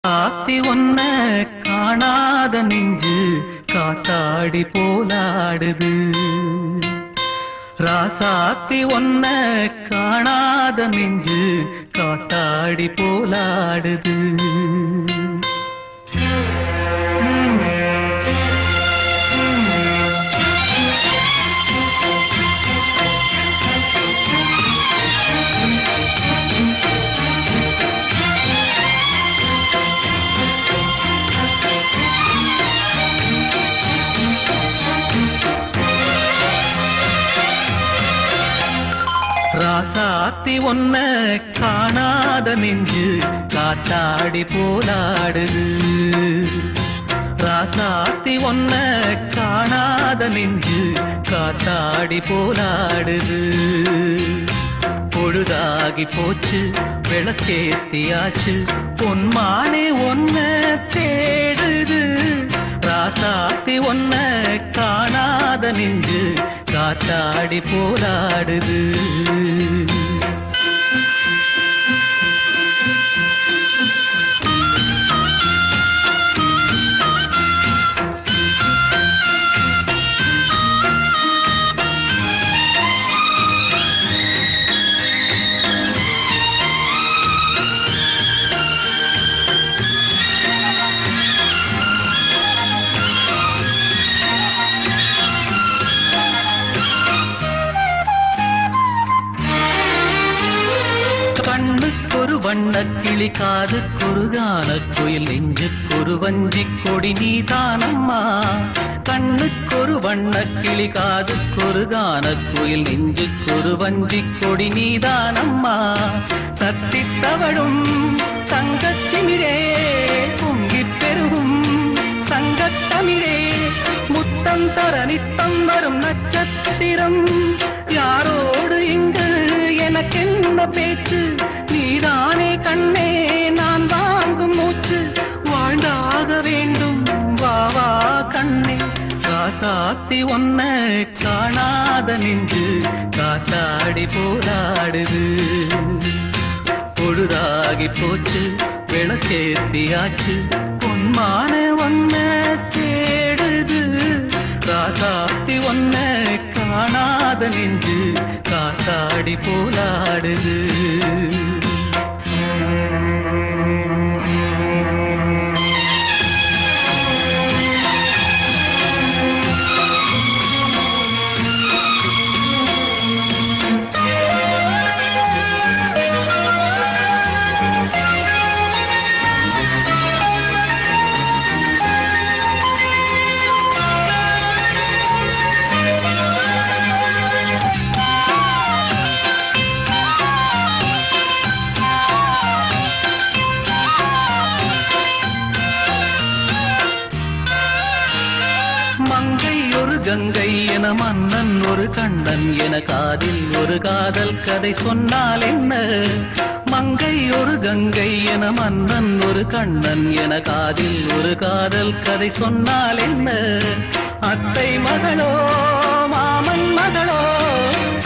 ஆத்தி ஒன்ன காணாத நெஞ்சு காத்தாடி போலாடுது. ராசாத்தி ஒன்ன காணாத நெஞ்சு காத்தாடி போலாடுது. ராசாத்தி ஒன்ன காணாத நெஞ்சு காத்தாடி போலாடுது. ராசாத்தி ஒன்ன காணாத நெஞ்சு காத்தாடி போலாடுது. பொழுதாகி போச்சு விளக்கேத்தியாச்சு பொன்மானே ஒன்ன தேடுது. ராசாத்தி ஒன்ன காணாத நெஞ்சு காத்தாடி போலாடுது. கண்ணுக்கொரு வண்ணக்கிளி காதுக்கொரு கானக்குயில் நெஞ்சுக்கொரு வஞ்சிக் கொடி நீதானம்மா. கண்ணுக்கொரு வண்ணக்கிளி காதுக்கொரு கானக்குயில் நெஞ்சுக்கொரு வஞ்சிக் கொடி நீதானம்மா. தத்தித்தவழும் தங்கச்சிமிரே பொங்கிப் பெருகும் சங்கத்தமிழே முத்தம் தர நித்தம் வரும் நட்சத்திரம். யாரோடு இங்கு எனக்கென்ன பேச்சு, நீதானே கண்ணே நான் வாங்கும் மூச்சு. வாழ்ந்தாக வேண்டும் வா வா கண்ணே. ராசாத்தி ஒன்ன காணாத நெஞ்சு காத்தாடி போராடுது. பொழுதாகி போச்சு விளக்கேத்தியாச்சு பொன்மான ஒன்ன தேடுது. ராசாத்தி ஒன்ன காணாத நெஞ்சு காத்தாடி போலாடுது. மங்கை ஒரு கங்கை என மன்னன் ஒரு கண்ணன் என காதில் ஒரு காதல் கதை சொன்னால் என்ன. மங்கை ஒரு கங்கை என மன்னன் ஒரு கண்ணன் என காதில் ஒரு காதல் கதை சொன்னால் என்ன. அத்தை மகளோ மாமன் மகளோ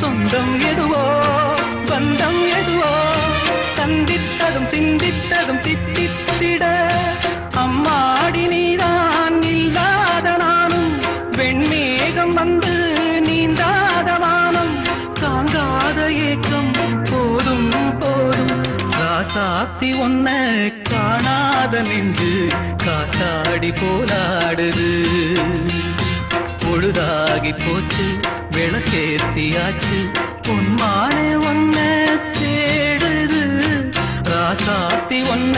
சொந்தம் எதுவோ பந்தம் எதுவோ சந்தித்ததும் சிந்தித்ததும் தித்தித்திட அம்மாடி நீதான் இல்லாத நானும். வெண்மேகம் வந்து நீந்தாத வானம் தாங்காத ஏக்கம் போதும் போதும். ராசாத்தி ஒன்ன காணாத நெஞ்சு காத்தாடி போலாடுது. பொழுதாகி போச்சு விளக்கேத்தியாச்சு பொன்மானே ஒன்ன தேடுது. ராசாத்தி ஒன்ன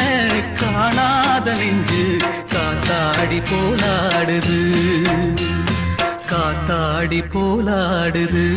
காணாத நெஞ்சு காத்தாடி போலாடுது. காத்தாடி போலாடுது.